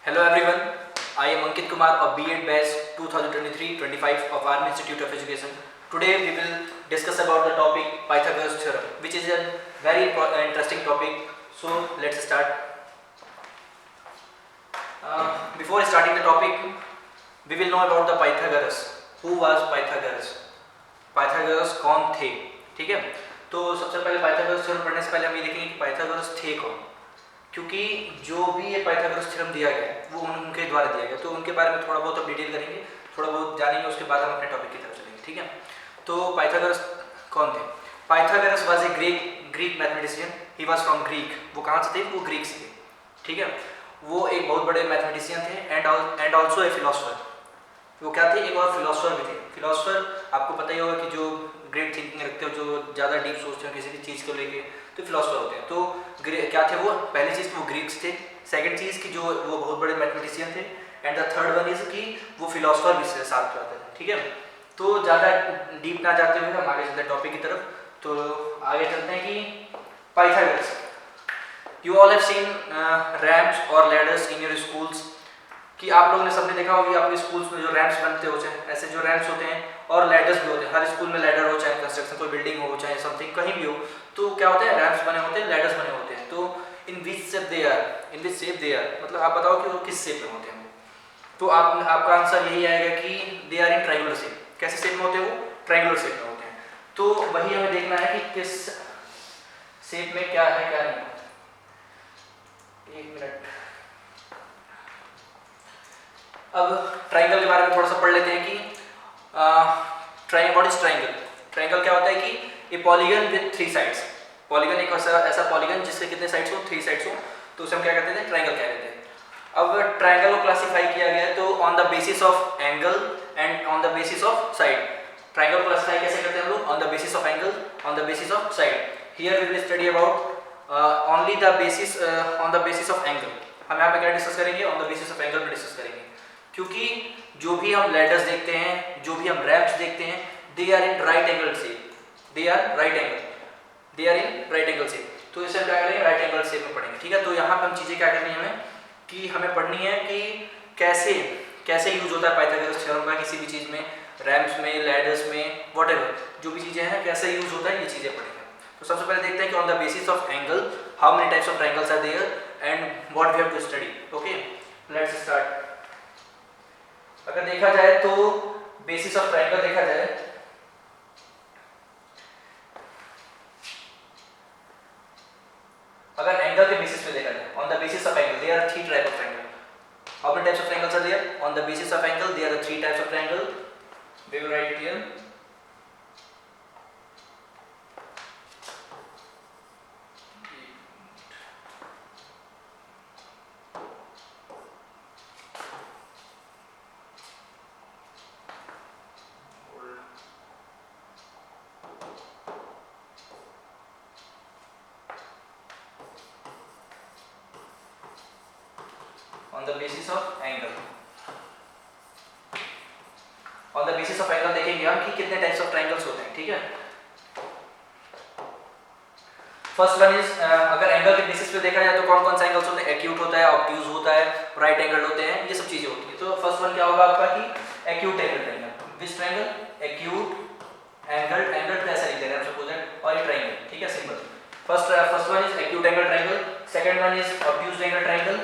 Hello everyone, I am Ankit Kumar of B.Ed Batch 2023-25 of Army Institute of Education. Today we will discuss about the topic Pythagoras theorem, which is a very interesting topic. So let's start. Before starting the topic, we will know about the Pythagoras. Who was Pythagoras? Pythagoras कौन थे? ठीक है, तो सबसे पहले Pythagoras theorem पढ़ने से पहले हम ये देखेंगे कि पाइथागोरस थे कौन, क्योंकि जो भी ये पाइथागोरस थ्योरम दिया गया है वो उनके द्वारा दिया गया, तो उनके बारे में थोड़ा बहुत हम डिटेल करेंगे, थोड़ा बहुत जानेंगे, उसके बाद हम अपने टॉपिक की तरफ चलेंगे। ठीक है, तो पाइथागोरस कौन थे? Pythagoras was a Greek mathematician, he was from Greek. वो कहाँ से थे? वो ग्रीक से थे। ठीक है, वो एक बहुत बड़े मैथमेटिशियन थे एंड ऑल्सो ए फिलोसफर। वो क्या थे? एक और फिलोसफर भी थे। फिलोसफर आपको पता ही होगा कि जो ग्रेट थिंकिंग रखते हो, जो ज़्यादा डीप सोचते हो किसी भी चीज़ को लेके, तो फिलोसफर होते हैं। तो क्या थे वो? पहली चीज़ वो ग्रीक्स थे, सेकंड चीज़ कि जो वो बहुत बड़े मैथमेटिशियन थे, and the third one is कि वो फिलोसफर भी साथ में आते थे। ठीक है, तो ज़्यादा डीप ना जाते हुए हम आगे चलते हैं टॉपिक की तरफ। तो आगे चलते हैं कि Pythagoras, you all have seen ramps और लैडर्स इन योर स्कूल्स, कि आप लोगों ने सबने देखा होगा कि आपके स्कूल्स में जो रैम्प्स बनते हो, चाहे ऐसे जो रैम्प्स होते हैं, और लैडर्स भी होते हैं। हर स्कूल में लैडर हो, चाहे कंस्ट्रक्शन कोई बिल्डिंग हो, चाहे समथिंग कहीं भी हो, तो क्या होते हैं? रैम्प्स बने होते हैं, लैडर्स बने होते हैं। तो in which shape they are, in which shape they are, मतलब आप बताओ कि वो किस शेप में होते हैं। तो आपका आंसर यही आएगा कि they are in triangular shape. कैसे शेप में होते हैं वो? ट्रायंगुलर शेप में होते हैं। तो वही हमें देखना है कि किस शेप में क्या है क्या नहीं। एक मिनट, अब ट्राइंगल के बारे में थोड़ा सा पढ़ लेते हैं कि व्हाट इज ट्राइंगल। ट्राइंगल क्या होता है कि ए polygon with three sides. Polygon एक ऐसा पॉलीगन जिसके कितने साइड्स हो? थ्री साइड्स हो, तो उसे हम क्या कहते थे? ट्राइंगल कह देते हैं। अब ट्राइंगल को क्लासिफाई किया गया है तो on the basis of angle and on the basis of side. Triangle classify कैसे करते हैं हम लोग? On the basis of angle, on the basis of side. Here we will study about only the basis on the basis of angle. हम यहाँ पे क्या discuss करेंगे? On the basis of angle पे डिस्कस करेंगे, क्योंकि जो भी हम लेटर्स देखते हैं, जो भी हम रैम्प्स देखते हैं, they are in right angle shape, they are right angle, they are in right angle shape. तो इसे हम क्या करेंगे? राइट एंगल शेप में पढ़ेंगे। ठीक है, तो यहाँ पर हम चीज़ें क्या करनी है हमें, कि हमें पढ़नी है कि कैसे कैसे यूज होता है पाइथागोरस थ्योरम का किसी भी चीज़ में, रैम्प्स में, लैडर्स में, व्हाटएवर जो भी चीज़ें हैं, कैसे यूज होता है, ये चीज़ें पढ़ेंगे। तो सबसे पहले देखते हैं कि on the basis of angle how many types of triangles are there and what we have to study. Okay, let's start. अगर देखा जाए तो बेसिस ऑफ ट्रायंगल देखा जाए, अगर एंगल के बेसिस पे देखा जाए, on the basis of angle there are three type of triangle. How many types of triangles are there? On the basis of angle there are three types of triangle. We will write it here. On the basis of angle, on the basis of angle देखेंगे हम कि कितने types of triangles होते हैं। ठीक है, first one is, अगर angle के बेसिस पे देखा जाए तो कौन कौन से एंगल्स होते हैं? एक्यूट होता है, ऑब्ट्यूज होता है, राइट एंगल होते हैं, ये सब चीजें होती है। तो फर्स्ट वन क्या होगा आपका कि एक्यूट एंगल ट्रायंगल। विच ट्रायंगल? एक्यूट एंगल, एंगल तो ऐसा लिख दे रहे हैं सपोज दैट, और ये ट्रायंगल। ठीक है, simple. First one is acute angle triangle, second one is obtuse angle triangle,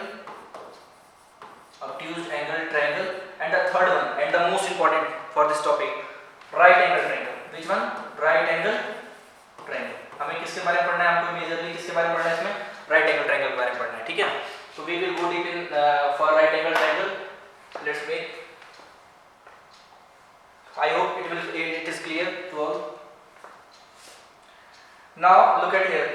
obtuse angle triangle, and the third one and the most important for this topic, right angle triangle. Which one? Right angle triangle. हमें किसके बारे में पढ़ना है? आपको majorly किसके बारे में पढ़ना है इसमें? राइट एंगल ट्रायंगल के बारे में पढ़ना है। ठीक है, तो we will go deep in for right angle triangle. Let's make, I hope it is clear to all. Now look at here.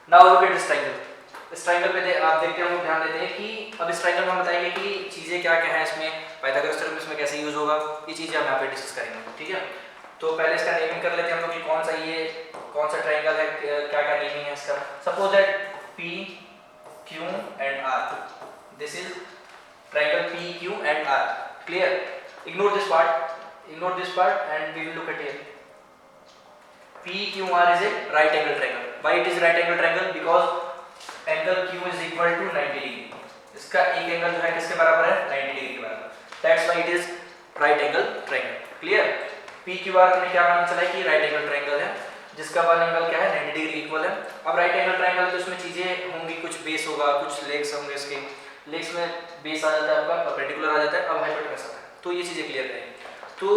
Now look at this triangle. इस ट्राइंगल पे आप देखते हो, ध्यान देते हैं कि अब इस ट्राइंगल में हम बताएंगे कि चीज़ें क्या क्या हैं इसमें, पाइथागोरस थ्योरम इसमें कैसे यूज होगा, ये चीज़ें हम यहाँ पे डिस्कस करेंगे, ठीक है। तो पहले इसका नेमिंग कर लेते हैं हम लोग कि कौन सा ये कौन सा ट्राइंगल है, क्या क्या नेमिंग है इसका। Suppose that P Q and R, this is triangle P Q and R, clear. Ignore this part and we will look at here. PQR is a right angle triangle. Why it is right angle triangle? Because angle Q is equal to 90 degree. इसका एक angle जो है किसके बराबर है, 90 degree के बराबर। That's why it is right angle triangle. Clear? PQR में क्या मालूम चला है कि right angle triangle है, जिसका वन एंगल क्या है 90 डिग्री इक्वल है। अब right angle triangle तो इसमें चीजें होंगी, कुछ बेस होगा, कुछ लेग्स होंगे, इसके लेग्स में बेस आ जाता है आपका, परपेंडिकुलर आ जाता है, अब हाइपोटेनस आता है। तो ये चीजें क्लियर करेंगे। तो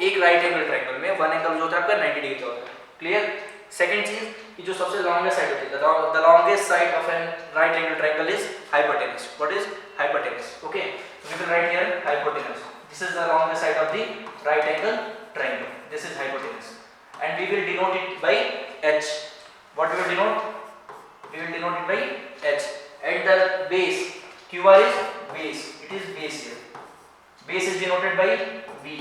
एक राइट एंगल ट्राइंगल में वन एंगल जो होता है आपका 90 डिग्री का होता है, क्लियर। सेकंड चीज कि जो सबसे लॉन्गेस्ट साइड होती है, the longest side of an right angle triangle is hypotenuse. What is hypotenuse? Okay, we will write here hypotenuse. This is the longest side of the right angle triangle, this is hypotenuse and we will denote it by h. What we will denote? We will denote it by h. At the base, QR is base. It is base here. Base is denoted by B.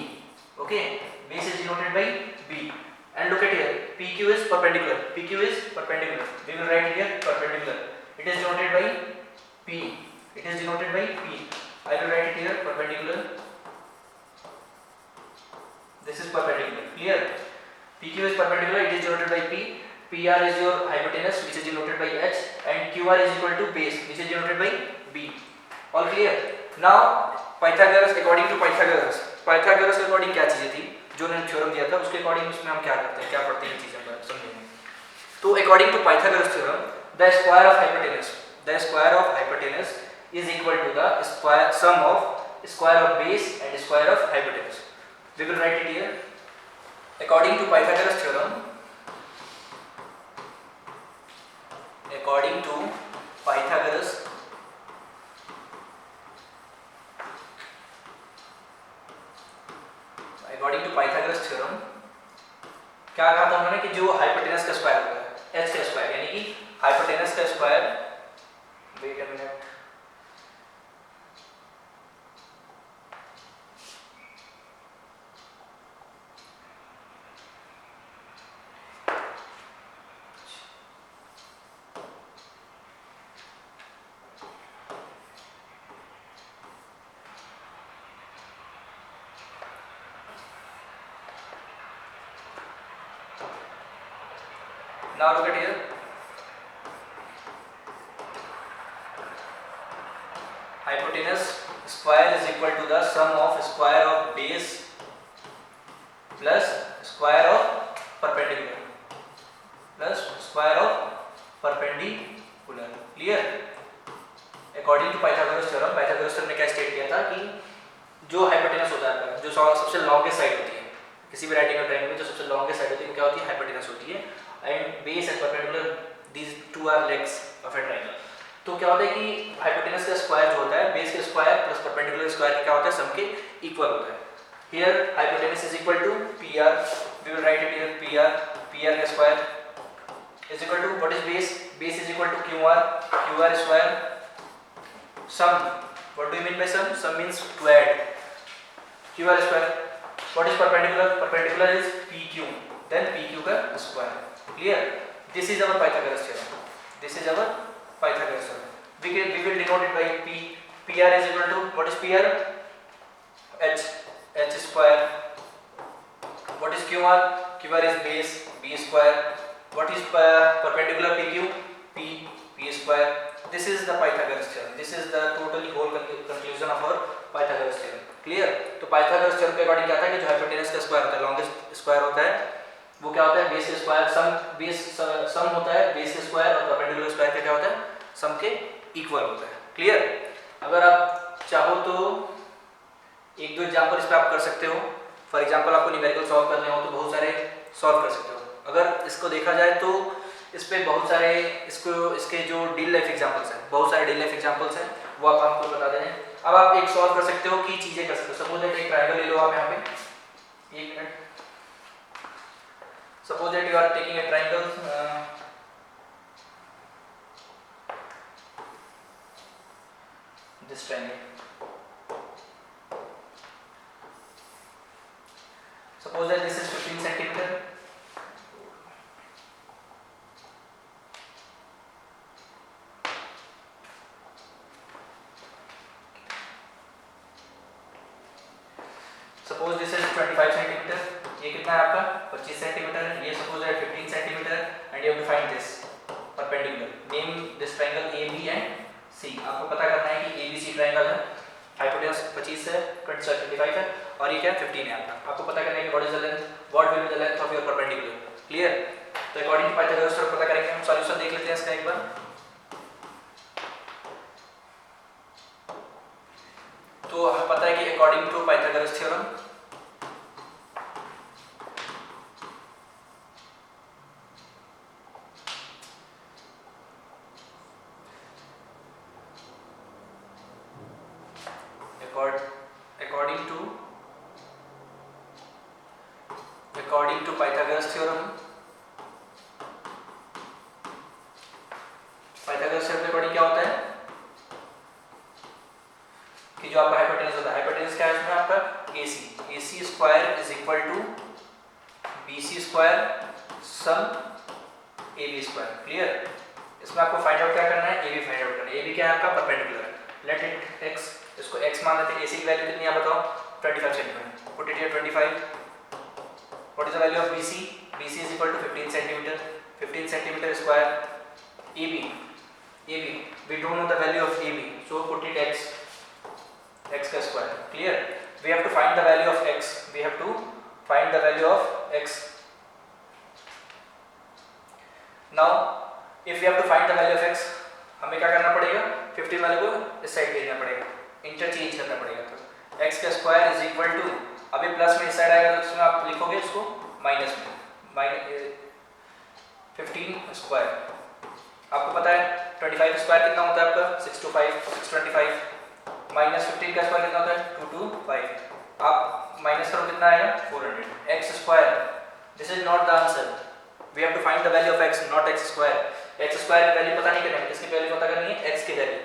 Okay, base is denoted by B. And look at here, PQ is perpendicular. PQ is perpendicular. We will write here perpendicular. It is denoted by P. It is denoted by P. I will write it here perpendicular. This is perpendicular. Clear? PQ is perpendicular. It is denoted by P. PR is your hypotenuse, which is denoted by H, and QR is equal to base, which is denoted by B. All clear? Now Pythagoras, according to Pythagoras according क्या चीजें थी जो उन्होंने theorem दिया था, उसके according उसमें हम क्या करते हैं, क्या पढ़ते हैं, चीजें पर समझेंगे। तो according to Pythagoras theorem, the square of hypotenuse is equal to the sum of square of base and square of hypotenuse. We will write it here. According to Pythagoras theorem, according to Pythagoras theorem, क्या कहा था उन्होंने कि जो hypotenuse का square होता है, h का स्क्वायर, यानी कि हाइपोटेनस का square, wait a minute, now look at here. Hypotenuse square is equal to the sum of square of base plus square of perpendicular plus square of perpendicular. Clear? According to Pythagoras theorem ने क्या state किया था कि जो hypotenuse होता है, जो सबसे लॉन्गेस्ट साइड होती है किसी भी राइट एंगल ट्रायंगल में, जो सबसे लॉन्गेस्ट साइड होती है वो क्या होती है, हाइपोटेनस होती है। And base and perpendicular, these two are legs of a triangle. तो क्या होता है कि हाइपोटेनस का स्क्वायर जो होता है, बेस के स्क्वायर प्लस परपेंडिकुलर स्क्वायर का क्या होता है, सम के इक्वल होता है। Here hypotenuse is equal to PR. We will write it here PR का square is equal to what is base, base is equal to QR square sum. What do you mean by sum? Sum means to add QR square. What is perpendicular? Perpendicular is PQ, then PQ का square. Clear? This is our Pythagoras theorem. We will denote it by P. PR is equal to, what is PR? H square. What is QR? QR is base, B square. What is perpendicular PQ? P square. This is the Pythagoras theorem. This is the totally whole conclusion of our Pythagoras theorem. Clear? तो Pythagoras theorem के according क्या था कि जो hypotenuse का square होता है, longest square होता है, वो क्या होता है, बेस के स्क्वायर सम होता है, बेस के स्क्वायर और परपेंडिकुलर स्क्वायर का क्या होता है, सम के इक्वल होता है। क्लियर? अगर आप चाहो तो एक दो एग्जांपल इस पे आप कर सकते हो। फॉर एग्जांपल आपको न्यूमेरिकल सॉल्व करने हो तो बहुत सारे सॉल्व कर सकते हो। अगर इसको देखा जाए तो इस पे बहुत सारे इसके जो रियल लाइफ एग्जांपल्स हैं, बहुत सारे रियल लाइफ एग्जांपल्स हैं, वो आप आपको बता दें। अब आप एक सॉल्व कर सकते हो कि चीजें कर सकते हो। सपोज दैट एक ट्रायंगल ले लो आप यहाँ पे, एक minute. Suppose that you are taking a triangle, this triangle. Suppose that this is 15 centimeter. Suppose this is 25 centimeter. ये कितना है आपका 25 सेंटीमीटर है. ये suppose that 15 centimeter and you have to find this perpendicular. Name this triangle AB and C. आपको पता करना है कि ABC triangle है. हाइपोटेनस 25 है, 25 है और ये क्या है 15 है आपका. आपको पता करना है कि what is the length, what will be the length of your perpendicular. Clear. तो अकॉर्डिंग टू पाइथागोरस थ्योरम पता करेंगे. हम सॉल्यूशन देख लेते हैं इसका एक बार. तो हमें पता है कि according to Pythagoras theorem according to Pythagoras theorem, Pythagoras theorem के अकॉर्डिंग क्या होता है कि जो आपका हाइपोटेनस होता है, हाइपोटेनस क्या है इसमें आपका AC, AC square is equal to BC square sum AB square. Clear. इसमें आपको फाइंड आउट क्या करना है, AB फाइंड आउट करना है. AB क्या है आपका परपेंडिकुलर. लेट इट x, इसको x मान लेते हैं. AC की वैल्यू कितनी है बताओ 25 centimetre. Put it here 25. What is the value of BC? BC is equal to 15 centimetre. 15 centimetre square. AB, we don't know the value of AB, so put it x का square. Clear. We have to find the value of x. We have to find the value of x. Now if we have to find the value of x, हमें क्या करना पड़ेगा, 15 वाले को इस side भेजना पड़ेगा, इंटरचेंज करना पड़ेगा. तो x का स्क्वायर इज इक्वल टू, अभी प्लस में इस साइड आएगा तो उसमें आप लिखोगे इसको माइनस में, 15 स्क्वायर. आपको पता है 25 स्क्वायर कितना होता है आपका 625 माइनस 15 का स्क्वायर कितना होता है 225. आप माइनस करो कितना आएगा 400. x square, this is not the answer. We have to find the value of x, not x square. x square की वैल्यू पता नहीं करनी है, किसकी वैल्यू पता करनी है, x की वैल्यू.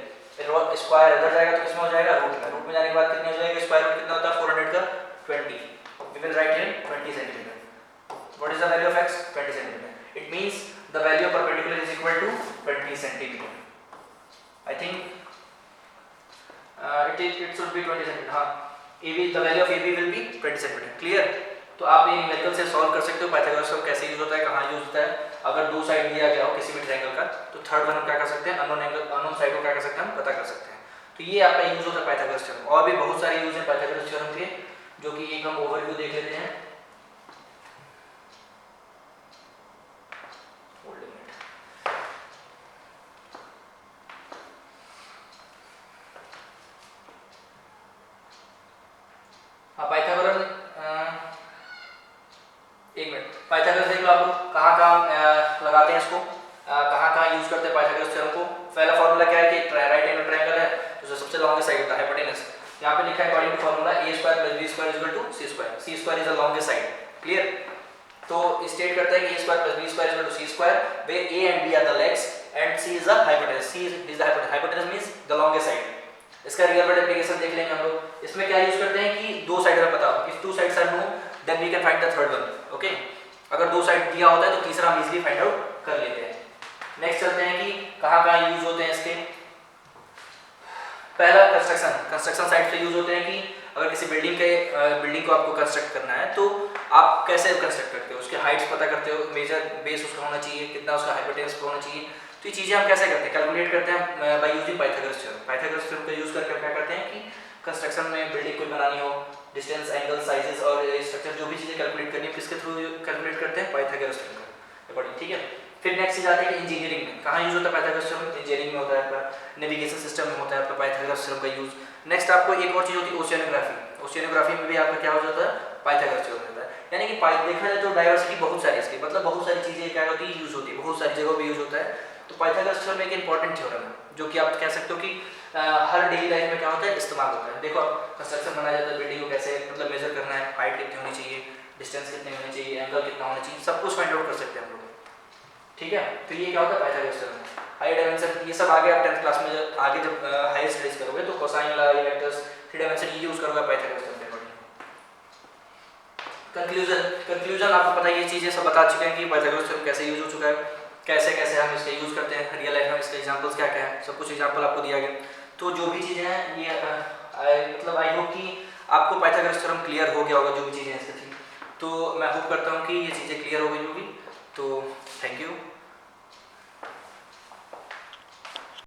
स्क्वायर इधर जाएगा तो किसमें हो जाएगा रूट में. रूट में जाने के बाद कितनी हो जाएगी, स्क्वायर रूट कितना होता है 400 का 20. We will write here 20 centimetre. What is the value of x 20 centimetre. It means the value of perpendicular is equal to 20 centimeter. I think it should be 20 centimeter. हाँ, AB, the value of AB will be 20 centimeter. Clear? तो आप ये numerical से solve कर सकते हो. Pythagoras theorem कैसे use होता है, कहाँ यूज होता है. अगर दो साइड दिया गया हो किसी भी ट्रायंगल का, तो थर्ड वन हम क्या कर सकते हैं, अननोन एंगल, अननोन साइड को क्या कर सकते हैं, हम पता कर सकते हैं. तो ये आपका यूज होता है पाइथागोरस थ्योरम. और भी बहुत सारे यूज है पाइथागोरस थ्योरम के, जो कि एक हम ओवरव्यू देख लेते हैं. पाइथागोरस, एक मिनट, पाइथागोरस देख लो आप लोग कहाँ कहाँ लगाते हैं इसको, कहाँ कहाँ यूज करते हैं पाइथागोरस थ्योरम को. पहला फॉर्मूला क्या है कि राइट एंगल ट्रायंगल है तो जो सबसे लॉन्गेस्ट साइड होता है हाइपोटेनस. यहाँ पे लिखा है according to formula a square plus b square is equal to c square. c square is the longest side. Clear. तो स्टेट करता है कि a square plus b square is equal to c square, where a and b are the legs and c is the hypotenuse. c is the hypotenuse. Hypotenuse means the longest side. इसका real world application देख लेंगे हम लोग. इसमें क्या use करते हैं कि दो साइड हमें पता हो, if two sides are know then we can find the third one. Okay, अगर दो साइड दिया होता है तो तीसरा हम इजीली फाइंड आउट कर लेते हैं. नेक्स्ट चलते हैं कि कहाँ कहाँ यूज होते हैं इसके. पहला कंस्ट्रक्शन साइड पे यूज होते हैं कि अगर किसी बिल्डिंग को आपको कंस्ट्रक्ट करना है तो आप कैसे कंस्ट्रक्ट करते हो, उसके हाइट्स पता करते हो, मेजर बेस उसका होना चाहिए, कितना उसका हाइपोटेनस होना चाहिए. तो ये चीज़ें हम कैसे करते हैं, कैलकुलेट करते हैं by using Pythagoras theorem. Pythagoras theorem का यूज करके हम क्या करते हैं कि कंस्ट्रक्शन में बिल्डिंग कोई बनानी हो, डिस्टेंस, एंगल, साइजेस और स्ट्रक्चर जो भी चीज़ें कैलकुलेट करनी है किसके थ्रू कैलकुलेट करते हैं, पाइथागोरस थ्योरम के अकॉर्डिंग. ठीक है. फिर नेक्स्ट चीज आती है कि इंजीनियरिंग में कहाँ यूज होता है पाइथागोरस थ्योरम. इंजीनियरिंग में होता है आपका, नेविगेशन सिस्टम में होता है आपका पाइथागोरस थ्योरम का यूज. नेक्स्ट आपको एक और चीज होती है ओशियनोग्राफी. ओशियनोग्राफी में भी आपका क्या हो जाता है, पाइथागोरस थ्योरम होता है. यानी कि देखा जाए तो डाइवर्सिटी बहुत सारी इसकी, मतलब बहुत सारी चीजें क्या होती है यूज होती है, बहुत सारी जगहों पे यूज होता है. तो पाइथागोरस थ्योरम एक इंपॉर्टेंट थ्योरम है जो कि आप कह सकते हो कि हर डेली लाइफ में क्या होता है, इस्तेमाल होता है. देखो कंस्ट्रक्शन बनाया जाता है, बिल्डिंग को कैसे मतलब मेजर करना है, हाइट कितनी होनी चाहिए, डिस्टेंस कितनी होनी चाहिए, एंगल कितना होना चाहिए, सब कुछ फाइंड आउट कर सकते हैं हम लोग. ठीक है. तो ये क्या होता है पाइथागोरस थ्योरम. हाई डायमेंशन ये सब आगे आप 10th क्लास में आगे जब हायर स्टडीज करोगे तो कंक्लूजन आपको पता है, ये चीज़ें सब बता चुके हैं कि पाइथागोरस थ्योरम कैसे यूज हो चुका है, कैसे कैसे हम इसका यूज़ करते हैं रियल लाइफ में, इसके एग्जांपल्स क्या क्या है, सब कुछ एग्जांपल आपको दिया गया। तो जो भी चीज़ें हैं ये मतलब आई होप कि आपको पाइथागोरस थ्योरम क्लियर हो गया होगा, जो भी चीज़ें इससे थी। तो मैं होप करता हूँ कि ये चीज़ें क्लियर हो गई होगी। तो थैंक यू।